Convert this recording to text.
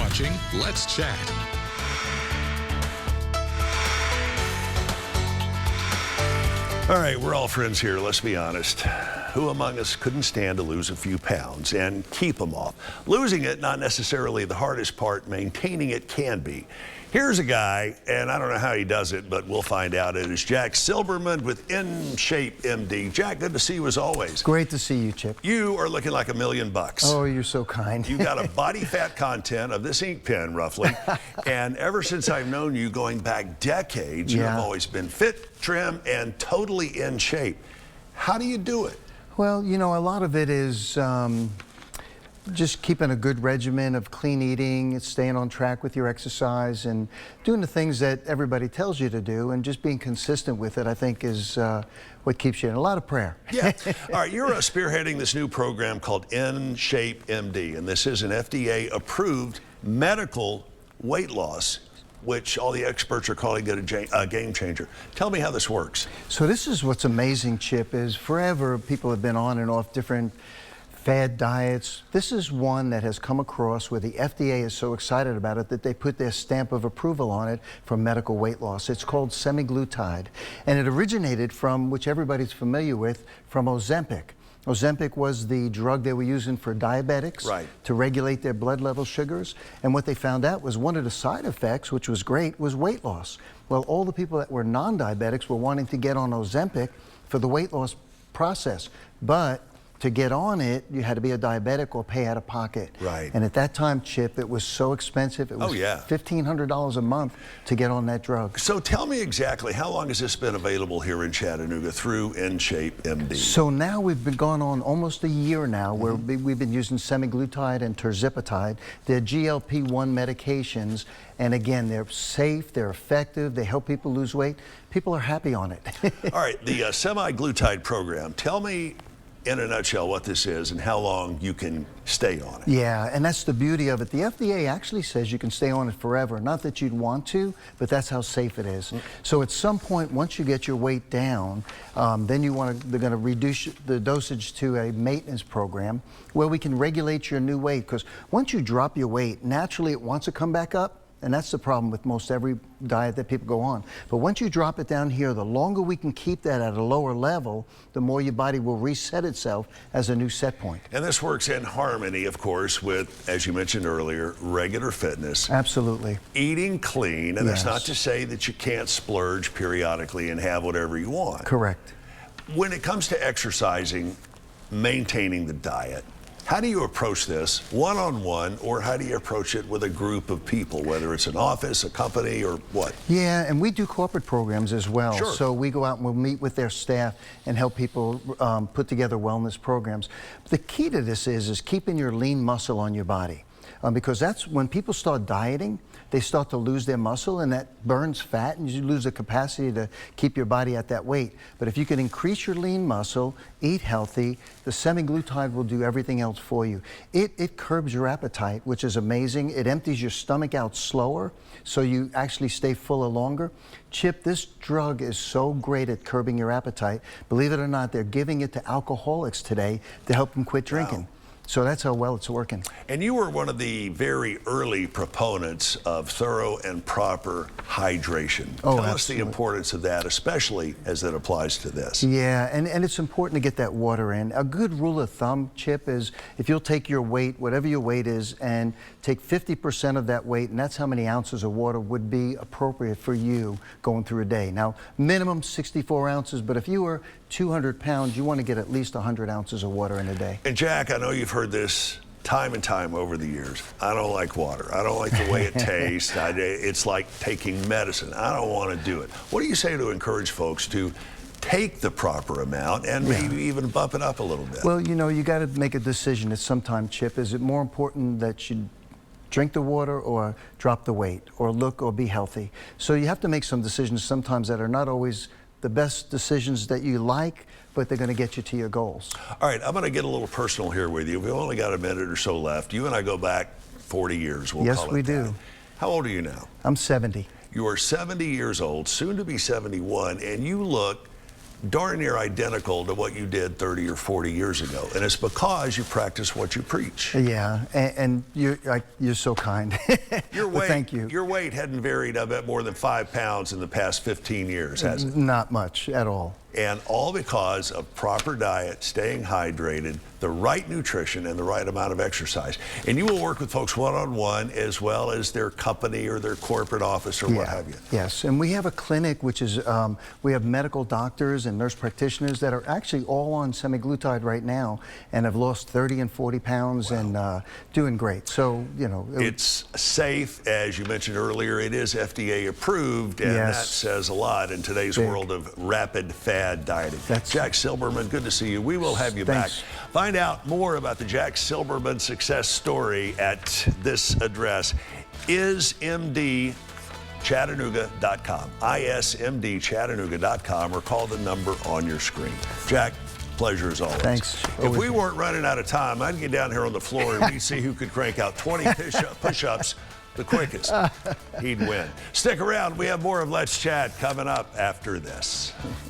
watching Let's Chat. All right, we're all friends here, let's be honest. Who among us couldn't stand to lose a few pounds and keep them off? Losing it, not necessarily the hardest part, maintaining it can be. Here's a guy, and I don't know how he does it, but we'll find out. It is Jack Silberman with In Shape MD. Jack, good to see you as always. Great to see you, Chip. You are looking like $1 million. Oh, you're so kind. You got a body fat content of this ink pen, roughly. And ever since I've known you, going back decades, you have always been fit, trim, and totally in shape. How do you do it? Well, you know, a lot of it is just keeping a good regimen of clean eating, staying on track with your exercise, and doing the things that everybody tells you to do, and just being consistent with it, I think, is what keeps you in. A lot of prayer. Yeah. All right, you're spearheading this new program called In Shape MD, and this is an FDA-approved medical weight loss, which all the experts are calling it a game changer. Tell me how this works. So this is what's amazing, Chip, is forever people have been on and off different fad diets. This is one that has come across where the FDA is so excited about it that they put their stamp of approval on it for medical weight loss. It's called semaglutide, and it originated from, which everybody's familiar with, from Ozempic. Ozempic was the drug they were using for diabetics to regulate their blood level sugars, and what they found out was one of the side effects, which was great, was weight loss. Well, all the people that were non-diabetics were wanting to get on Ozempic for the weight loss process, but to get on it, you had to be a diabetic or pay out of pocket. Right. And at that time, Chip, it was so expensive. It was $1,500 a month to get on that drug. So tell me exactly, how long has this been available here in Chattanooga through In Shape MD? So now we've been going on almost a year now where we've been using semaglutide and tirzepatide. They're GLP-1 medications. And again, they're safe, they're effective, they help people lose weight. People are happy on it. All right, the semaglutide program, tell me in a nutshell what this is and how long you can stay on it. Yeah, and that's the beauty of it. The FDA actually says you can stay on it forever. Not that you'd want to, but that's how safe it is. So at some point, once you get your weight down, then they're going to reduce the dosage to a maintenance program where we can regulate your new weight. Because once you drop your weight, naturally it wants to come back up. And that's the problem with most every diet that people go on. But once you drop it down here, the longer we can keep that at a lower level, the more your body will reset itself as a new set point. And this works in harmony, of course, with, as you mentioned earlier, regular fitness. Absolutely. Eating clean, and that's not to say that you can't splurge periodically and have whatever you want. Correct. When it comes to exercising, maintaining the diet, how do you approach this one-on-one, or how do you approach it with a group of people, whether it's an office, a company, or what? Yeah, and we do corporate programs as well. Sure. So we go out and we'll meet with their staff and help people put together wellness programs. But the key to this is keeping your lean muscle on your body. Because that's when people start dieting, they start to lose their muscle, and that burns fat, and you lose the capacity to keep your body at that weight. But if you can increase your lean muscle, eat healthy, the semaglutide will do everything else for you. It curbs your appetite, which is amazing. It empties your stomach out slower, so you actually stay fuller longer. Chip, this drug is so great at curbing your appetite. Believe it or not, they're giving it to alcoholics today to help them quit drinking. Wow. So that's how well it's working. And you were one of the very early proponents of thorough and proper hydration. Tell us the importance of that, especially as it applies to this. Yeah, and it's important to get that water in. A good rule of thumb, Chip, is if you'll take your weight, whatever your weight is, and take 50% of that weight, and that's how many ounces of water would be appropriate for you going through a day. Now, minimum 64 ounces, but if you were 200 pounds, you want to get at least 100 ounces of water in a day. And Jack, I know you've heard this time and time over the years. I don't like water. I don't like the way it tastes. It's like taking medicine. I don't want to do it. What do you say to encourage folks to take the proper amount and maybe even bump it up a little bit? Well, you know, you got to make a decision at some time, Chip. Is it more important that you drink the water or drop the weight or look or be healthy? So you have to make some decisions sometimes that are not always the best decisions that you like, but they're going to get you to your goals. All right, I'm going to get a little personal here with you. We've only got a minute or so left. You and I go back 40 years, we'll call it that. Yes, we do. How old are you now? I'm 70. You are 70 years old, soon to be 71, and you look darn near identical to what you did 30 or 40 years ago. And it's because you practice what you preach. Yeah, and you're so kind. Your Well, weight, thank you. Your weight hadn't varied, I bet, more than 5 pounds in the past 15 years, has it? Not much at all. And all because of proper diet, staying hydrated, the right nutrition, and the right amount of exercise. And you will work with folks one-on-one as well as their company or their corporate office or what have you. Yes, and we have a clinic which is, we have medical doctors and nurse practitioners that are actually all on semaglutide right now and have lost 30 and 40 pounds and doing great. So, you know. It's safe, as you mentioned earlier. It is FDA approved, and that says a lot in today's world of rapid fad dieting. Jack Silberman, good to see you. We will have you back. Find out more about the Jack Silberman success story at this address, ismdchattanooga.com, ismdchattanooga.com, or call the number on your screen. Jack, pleasure as always. Thanks. If we weren't running out of time, I'd get down here on the floor and we'd see who could crank out 20 push-ups the quickest. He'd win. Stick around. We have more of Let's Chat coming up after this.